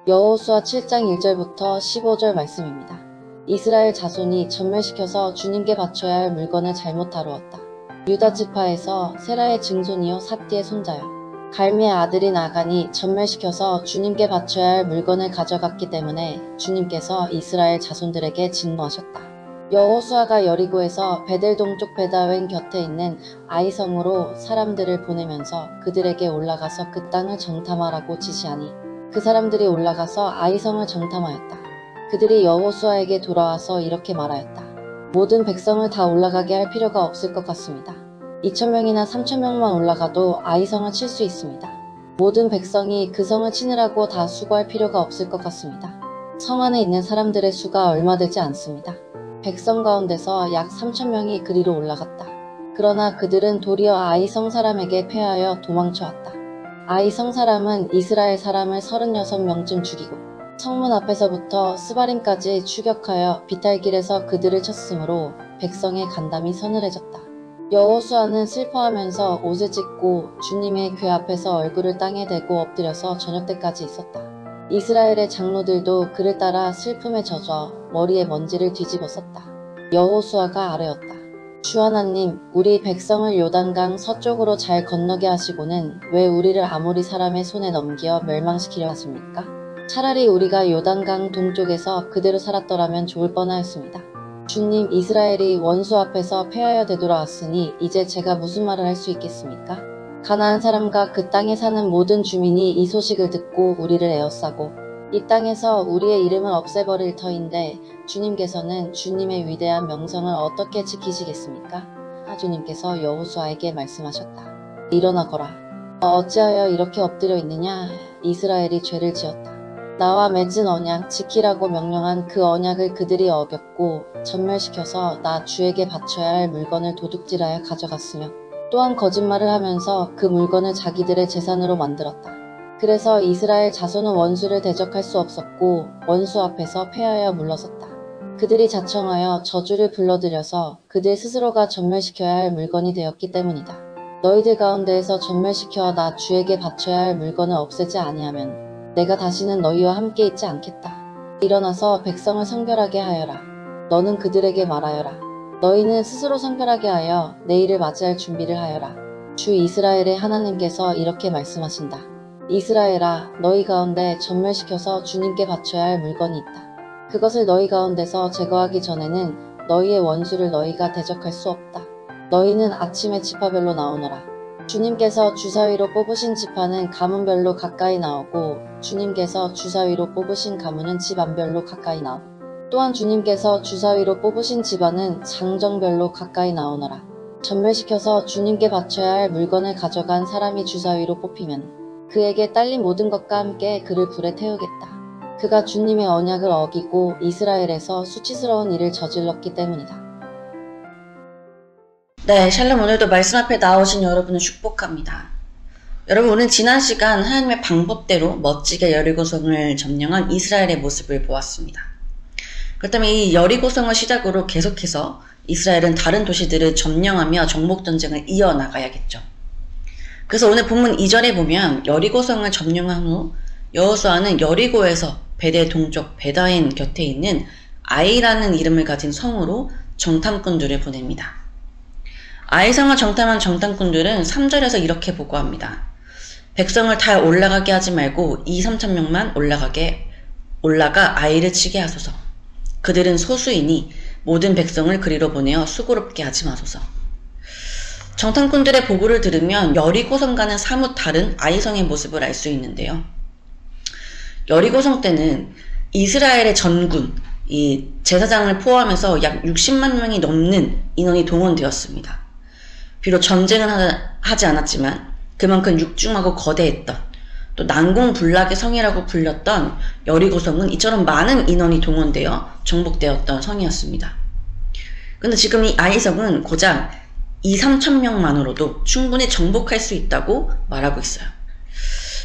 여호수아 7장 1절부터 15절 말씀입니다. 이스라엘 자손이 전멸시켜서 주님께 바쳐야 할 물건을 잘못 다루었다. 유다 지파에서 세라의 증손이요 삽디의 손자여 갈미의 아들인 아간이 전멸시켜서 주님께 바쳐야 할 물건을 가져갔기 때문에 주님께서 이스라엘 자손들에게 진노하셨다. 여호수아가 여리고에서 베델 동쪽 베다웬 곁에 있는 아이성으로 사람들을 보내면서 그들에게 올라가서 그 땅을 정탐하라고 지시하니 그 사람들이 올라가서 아이성을 정탐하였다. 그들이 여호수아에게 돌아와서 이렇게 말하였다. 모든 백성을 다 올라가게 할 필요가 없을 것 같습니다. 2,000명이나 3,000명만 올라가도 아이성을 칠 수 있습니다. 모든 백성이 그 성을 치느라고 다 수고할 필요가 없을 것 같습니다. 성 안에 있는 사람들의 수가 얼마 되지 않습니다. 백성 가운데서 약 3,000명이 그리로 올라갔다. 그러나 그들은 도리어 아이성 사람에게 패하여 도망쳐왔다. 아이성 사람은 이스라엘 사람을 36명쯤 죽이고 성문 앞에서부터 스바림까지 추격하여 비탈길에서 그들을 쳤으므로 백성의 간담이 서늘해졌다. 여호수아는 슬퍼하면서 옷을 찢고 주님의 궤 앞에서 얼굴을 땅에 대고 엎드려서 저녁 때까지 있었다. 이스라엘의 장로들도 그를 따라 슬픔에 젖어 머리에 먼지를 뒤집어 썼다. 여호수아가 아뢰었다. 주 하나님, 우리 백성을 요단강 서쪽으로 잘 건너게 하시고는 왜 우리를 아모리 사람의 손에 넘겨 멸망시키려 하십니까? 차라리 우리가 요단강 동쪽에서 그대로 살았더라면 좋을 뻔하였습니다. 주님, 이스라엘이 원수 앞에서 패하여 되돌아왔으니 이제 제가 무슨 말을 할 수 있겠습니까? 가나안 사람과 그 땅에 사는 모든 주민이 이 소식을 듣고 우리를 에워싸고 이 땅에서 우리의 이름을 없애버릴 터인데 주님께서는 주님의 위대한 명성을 어떻게 지키시겠습니까? 주님께서 여호수아에게 말씀하셨다. 일어나거라. 어찌하여 이렇게 엎드려 있느냐? 이스라엘이 죄를 지었다. 나와 맺은 언약 지키라고 명령한 그 언약을 그들이 어겼고 전멸시켜서 나 주에게 바쳐야 할 물건을 도둑질하여 가져갔으며 또한 거짓말을 하면서 그 물건을 자기들의 재산으로 만들었다. 그래서 이스라엘 자손은 원수를 대적할 수 없었고 원수 앞에서 패하여 물러섰다. 그들이 자청하여 저주를 불러들여서 그들 스스로가 전멸시켜야 할 물건이 되었기 때문이다. 너희들 가운데에서 전멸시켜 나 주에게 바쳐야 할 물건을 없애지 아니하면 내가 다시는 너희와 함께 있지 않겠다. 일어나서 백성을 성별하게 하여라. 너는 그들에게 말하여라. 너희는 스스로 성별하게 하여 내일을 맞이할 준비를 하여라. 주 이스라엘의 하나님께서 이렇게 말씀하신다. 이스라엘아, 너희 가운데 전멸시켜서 주님께 바쳐야 할 물건이 있다. 그것을 너희 가운데서 제거하기 전에는 너희의 원수를 너희가 대적할 수 없다. 너희는 아침에 지파별로 나오너라. 주님께서 주사위로 뽑으신 지파는 가문별로 가까이 나오고 주님께서 주사위로 뽑으신 가문은 집안별로 가까이 나오고 또한 주님께서 주사위로 뽑으신 집안은 장정별로 가까이 나오너라. 전멸시켜서 주님께 바쳐야 할 물건을 가져간 사람이 주사위로 뽑히면 그에게 딸린 모든 것과 함께 그를 불에 태우겠다. 그가 주님의 언약을 어기고 이스라엘에서 수치스러운 일을 저질렀기 때문이다. 네, 샬롬. 오늘도 말씀 앞에 나오신 여러분을 축복합니다. 여러분, 오늘 지난 시간 하나님의 방법대로 멋지게 여리고성을 점령한 이스라엘의 모습을 보았습니다. 그렇다면 이 여리고성을 시작으로 계속해서 이스라엘은 다른 도시들을 점령하며 정복전쟁을 이어나가야겠죠. 그래서 오늘 본문 2절에 보면 여리고성을 점령한 후 여호수아는 여리고에서 베델 동쪽 베다엔 곁에 있는 아이라는 이름을 가진 성으로 정탐꾼들을 보냅니다. 아이성을 정탐한 정탐꾼들은 3절에서 이렇게 보고합니다. 백성을 다 올라가게 하지 말고 2,000~3,000명만 올라가 아이를 치게 하소서. 그들은 소수이니 모든 백성을 그리로 보내어 수고롭게 하지 마소서. 정탐꾼들의 보고를 들으면 여리고성과는 사뭇 다른 아이성의 모습을 알 수 있는데요. 여리고성 때는 이스라엘의 전군, 이 제사장을 포함해서 약 60만 명이 넘는 인원이 동원되었습니다. 비록 전쟁은 하지 않았지만 그만큼 육중하고 거대했던 또 난공불락의 성이라고 불렸던 여리고성은 이처럼 많은 인원이 동원되어 정복되었던 성이었습니다. 근데 지금 이 아이성은 고작 2,000~3,000명만으로도 충분히 정복할 수 있다고 말하고 있어요.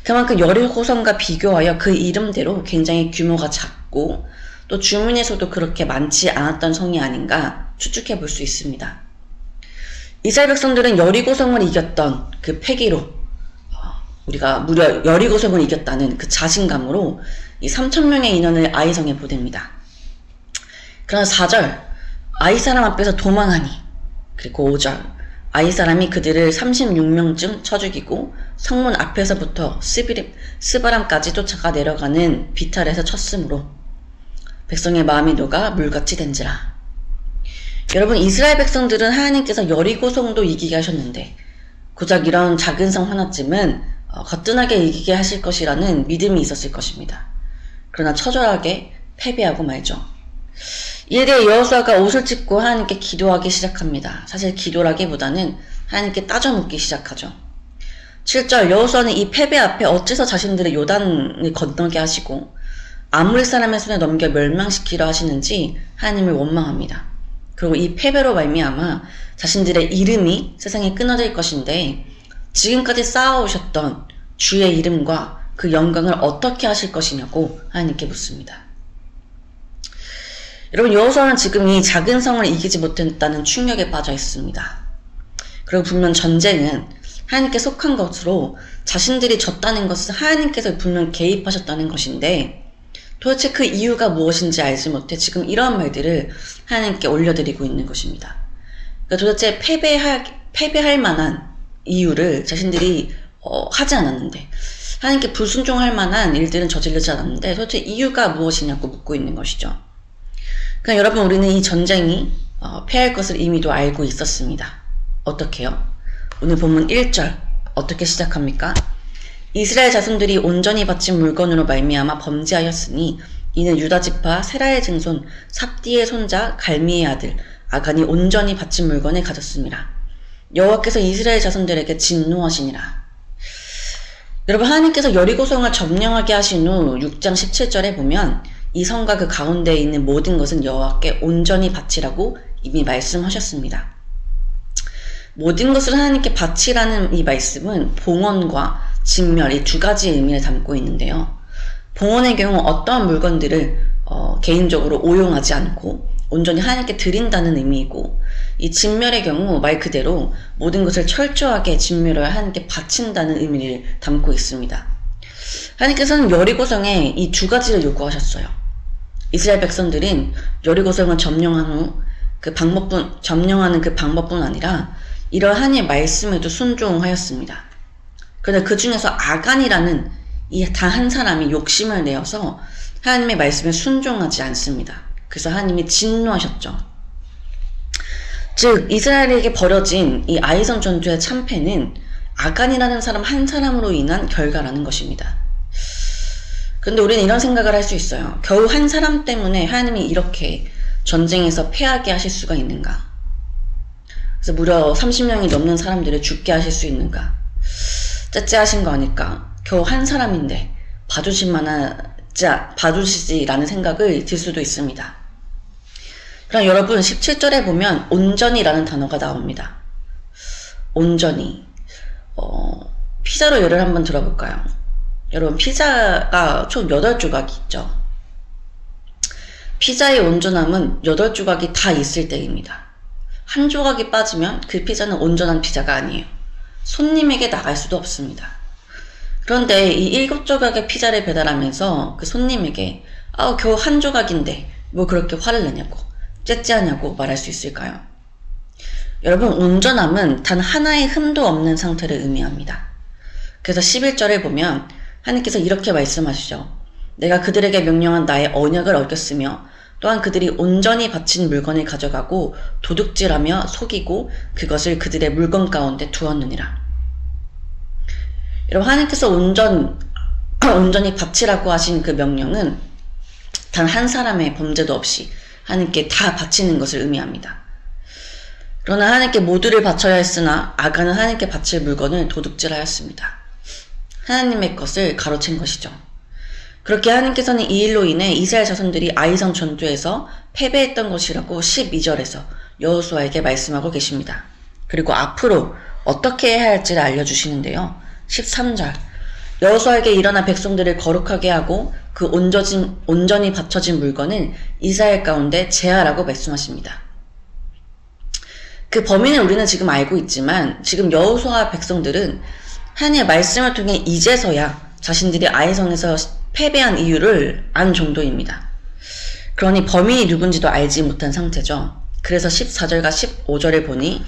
그만큼 여리고성과 비교하여 그 이름대로 굉장히 규모가 작고 또 주민의 수도 그렇게 많지 않았던 성이 아닌가 추측해 볼 수 있습니다. 이스라엘 백성들은 여리고성을 이겼던 그 패기로 우리가 무려 여리고성을 이겼다는 그 자신감으로 이 3,000명의 인원을 아이성에 보냅니다. 그러나 4절, 아이 사람 앞에서 도망하니, 그리고 5절, 아이 사람이 그들을 36명쯤 쳐 죽이고 성문 앞에서부터 스바람까지 쫓아가 내려가는 비탈에서 쳤으므로 백성의 마음이 녹아 물같이 된지라. 여러분, 이스라엘 백성들은 하나님께서 여리고성도 이기게 하셨는데 고작 이런 작은 성 하나쯤은 거뜬하게 이기게 하실 것이라는 믿음이 있었을 것입니다. 그러나 처절하게 패배하고 말죠. 이에 대해 여호수아가 옷을 찢고 하나님께 기도하기 시작합니다. 사실 기도라기보다는 하나님께 따져묻기 시작하죠. 7절, 여호수아는 이 패배 앞에 어째서 자신들의 요단을 건너게 하시고 아므리 사람의 손에 넘겨 멸망시키려 하시는지 하나님을 원망합니다. 그리고 이 패배로 말미암아 자신들의 이름이 세상에 끊어질 것인데 지금까지 쌓아오셨던 주의 이름과 그 영광을 어떻게 하실 것이냐고 하나님께 묻습니다. 여러분, 여호수아는 지금 이 작은 성을 이기지 못했다는 충격에 빠져 있습니다. 그리고 분명 전쟁은 하나님께 속한 것으로 자신들이 졌다는 것은 하나님께서 분명 개입하셨다는 것인데 도대체 그 이유가 무엇인지 알지 못해 지금 이러한 말들을 하나님께 올려드리고 있는 것입니다. 그러니까 도대체 패배할 만한 이유를 자신들이 하지 않았는데, 하나님께 불순종할 만한 일들은 저지르지 않았는데 도대체 이유가 무엇이냐고 묻고 있는 것이죠. 그러니까 여러분, 우리는 이 전쟁이 패할 것을 이미도 알고 있었습니다. 어떻게요? 오늘 본문 1절 어떻게 시작합니까? 이스라엘 자손들이 온전히 바친 물건으로 말미암아 범죄하였으니 이는 유다 지파 세라의 증손 삽디의 손자 갈미의 아들 아간이 온전히 바친 물건을 가졌습니다. 여호와께서 이스라엘 자손들에게 진노하시니라. 여러분, 하나님께서 여리고성을 점령하게 하신 후 6장 17절에 보면 이 성과 그 가운데에 있는 모든 것은 여호와께 온전히 바치라고 이미 말씀하셨습니다. 모든 것을 하나님께 바치라는 이 말씀은 봉헌과 진멸, 이 두 가지의 의미를 담고 있는데요. 봉헌의 경우 어떠한 물건들을 개인적으로 오용하지 않고 온전히 하나님께 드린다는 의미이고, 이 진멸의 경우 말 그대로 모든 것을 철저하게 진멸하여 하나님께 바친다는 의미를 담고 있습니다. 하나님께서는 여리고성에 이 두 가지를 요구하셨어요. 이스라엘 백성들은 여리고성을 점령한 후 점령하는 그 방법뿐 아니라 이러한 하나님의 말씀에도 순종하였습니다. 그런데 그 중에서 아간이라는 이 단 한 사람이 욕심을 내어서 하나님의 말씀에 순종하지 않습니다. 그래서 하나님이 진노하셨죠. 즉, 이스라엘에게 벌어진 이 아이성 전투의 참패는 아간이라는 사람 한 사람으로 인한 결과라는 것입니다. 근데 우리는 이런 생각을 할 수 있어요. 겨우 한 사람 때문에 하나님이 이렇게 전쟁에서 패하게 하실 수가 있는가? 그래서 무려 30명이 넘는 사람들을 죽게 하실 수 있는가? 째째하신 거 아닐까? 겨우 한 사람인데 봐주시지라는 생각을 들 수도 있습니다. 그럼 여러분, 17절에 보면 온전히라는 단어가 나옵니다. 온전히. 피자로 예를 한번 들어볼까요? 여러분, 피자가 총 8조각이 있죠. 피자의 온전함은 8조각이 다 있을 때입니다. 한 조각이 빠지면 그 피자는 온전한 피자가 아니에요. 손님에게 나갈 수도 없습니다. 그런데 이 7조각의 피자를 배달하면서 그 손님에게 겨우 한 조각인데 뭐 그렇게 화를 내냐고, 째째하냐고 말할 수 있을까요? 여러분, 온전함은 단 하나의 흠도 없는 상태를 의미합니다. 그래서 11절에 보면 하나님께서 이렇게 말씀하시죠. 내가 그들에게 명령한 나의 언약을 어겼으며 또한 그들이 온전히 바친 물건을 가져가고 도둑질하며 속이고 그것을 그들의 물건 가운데 두었느니라. 여러분, 하나님께서 온전히 바치라고 하신 그 명령은 단 한 사람의 범죄도 없이 하나님께 다 바치는 것을 의미합니다. 그러나 하나님께 모두를 바쳐야 했으나 아간은 하나님께 바칠 물건을 도둑질하였습니다. 하나님의 것을 가로챈 것이죠. 그렇게 하나님께서는 이 일로 인해 이스라엘 자손들이 아이성 전투에서 패배했던 것이라고 12절에서 여호수아에게 말씀하고 계십니다. 그리고 앞으로 어떻게 해야 할지를 알려주시는데요. 13절, 여호수아에게 일어나 백성들을 거룩하게 하고 그 온전히 바쳐진 물건을 이스라엘 가운데 제하라고 말씀하십니다. 그 범인을 우리는 지금 알고 있지만 지금 여호수아 백성들은 하나님의 말씀을 통해 이제서야 자신들이 아이성에서 패배한 이유를 안 정도입니다. 그러니 범인이 누군지도 알지 못한 상태죠. 그래서 14절과 15절을 보니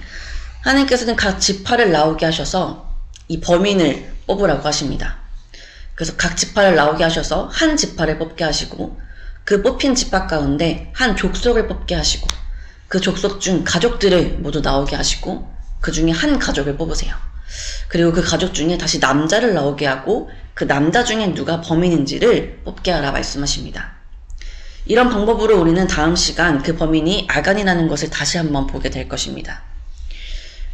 하나님께서는 각 지파를 나오게 하셔서 이 범인을 뽑으라고 하십니다. 그래서 각 지파를 나오게 하셔서 한 지파를 뽑게 하시고 그 뽑힌 지파 가운데 한 족속을 뽑게 하시고 그 족속 중 가족들을 모두 나오게 하시고 그 중에 한 가족을 뽑으세요. 그리고 그 가족 중에 다시 남자를 나오게 하고 그 남자 중에 누가 범인인지를 뽑게 하라 말씀하십니다. 이런 방법으로 우리는 다음 시간 그 범인이 아간이라는 것을 다시 한번 보게 될 것입니다.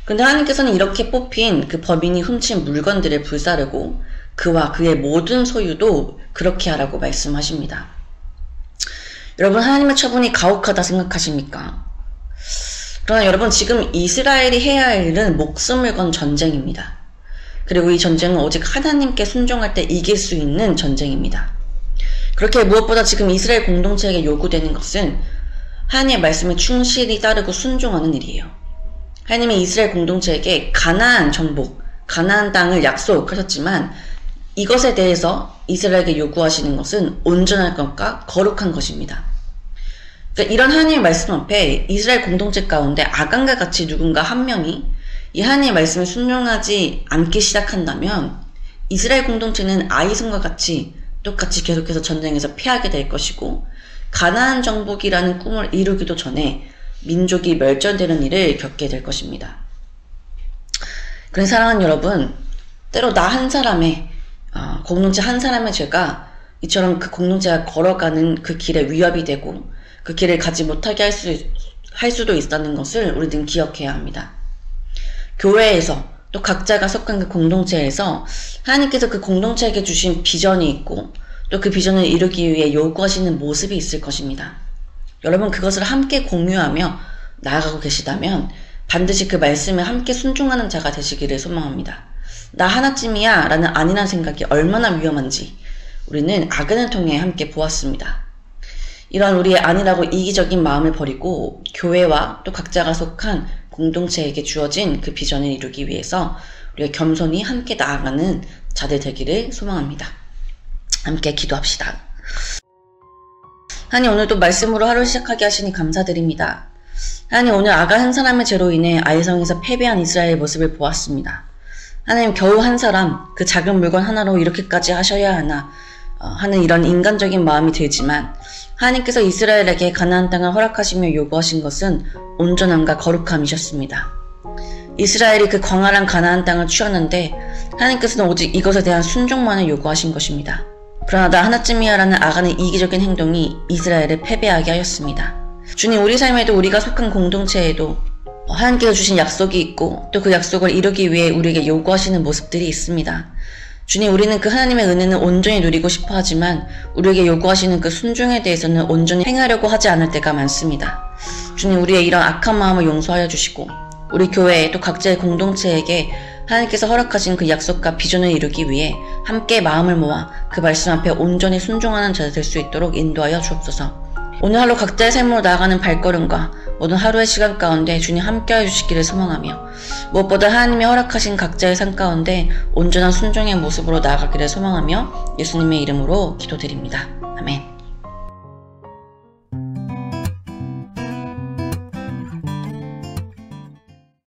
근데 하나님께서는 이렇게 뽑힌 그 범인이 훔친 물건들을 불사르고 그와 그의 모든 소유도 그렇게 하라고 말씀하십니다. 여러분, 하나님의 처분이 가혹하다 생각하십니까? 그러나 여러분, 지금 이스라엘이 해야 할 일은 목숨을 건 전쟁입니다. 그리고 이 전쟁은 오직 하나님께 순종할 때 이길 수 있는 전쟁입니다. 그렇게 무엇보다 지금 이스라엘 공동체에게 요구되는 것은 하나님의 말씀에 충실히 따르고 순종하는 일이에요. 하나님이 이스라엘 공동체에게 가나안 정복, 가나안 땅을 약속하셨지만 이것에 대해서 이스라엘에게 요구하시는 것은 온전할 것과 거룩한 것입니다. 그러니까 이런 하나님의 말씀 앞에 이스라엘 공동체 가운데 아간과 같이 누군가 한 명이 이 하나님의 말씀에 순종하지 않기 시작한다면 이스라엘 공동체는 아이성과 같이 똑같이 계속해서 전쟁에서 패하게 될 것이고 가나안 정복이라는 꿈을 이루기도 전에 민족이 멸절되는 일을 겪게 될 것입니다. 그래서 사랑하는 여러분, 때로 나 한 사람의 공동체 한 사람의 죄가 이처럼 그 공동체가 걸어가는 그 길에 위협이 되고 그 길을 가지 못하게 할 수도 있다는 것을 우리는 기억해야 합니다. 교회에서 또 각자가 속한 그 공동체에서 하나님께서 그 공동체에게 주신 비전이 있고 또 그 비전을 이루기 위해 요구하시는 모습이 있을 것입니다. 여러분, 그것을 함께 공유하며 나아가고 계시다면 반드시 그 말씀에 함께 순종하는 자가 되시기를 소망합니다. 나 하나쯤이야 라는 아니란 생각이 얼마나 위험한지 우리는 아간을 통해 함께 보았습니다. 이런 우리의 아니라고 이기적인 마음을 버리고 교회와 또 각자가 속한 공동체에게 주어진 그 비전을 이루기 위해서 우리가 겸손히 함께 나아가는 자들 되기를 소망합니다. 함께 기도합시다. 하나님, 오늘도 말씀으로 하루 시작하게 하시니 감사드립니다. 하나님, 오늘 아간 한 사람의 죄로 인해 아이성에서 패배한 이스라엘의 모습을 보았습니다. 하나님, 겨우 한 사람, 그 작은 물건 하나로 이렇게까지 하셔야 하나 하는 이런 인간적인 마음이 들지만 하나님께서 이스라엘에게 가나안 땅을 허락하시며 요구하신 것은 온전함과 거룩함이셨습니다. 이스라엘이 그 광활한 가나안 땅을 취하는데 하나님께서는 오직 이것에 대한 순종만을 요구하신 것입니다. 그러나 나 하나쯤이야 라는 아간의 이기적인 행동이 이스라엘을 패배하게 하였습니다. 주님, 우리 삶에도 우리가 속한 공동체에도 하나님께서 주신 약속이 있고 또 그 약속을 이루기 위해 우리에게 요구하시는 모습들이 있습니다. 주님, 우리는 그 하나님의 은혜는 온전히 누리고 싶어 하지만 우리에게 요구하시는 그 순종에 대해서는 온전히 행하려고 하지 않을 때가 많습니다. 주님, 우리의 이런 악한 마음을 용서하여 주시고 우리 교회 또 각자의 공동체에게 하나님께서 허락하신 그 약속과 비전을 이루기 위해 함께 마음을 모아 그 말씀 앞에 온전히 순종하는 자가 될 수 있도록 인도하여 주옵소서. 오늘 하루 각자의 삶으로 나아가는 발걸음과 모든 하루의 시간 가운데 주님 함께하여 주시기를 소망하며 무엇보다 하나님이 허락하신 각자의 삶 가운데 온전한 순종의 모습으로 나아가기를 소망하며 예수님의 이름으로 기도드립니다. 아멘.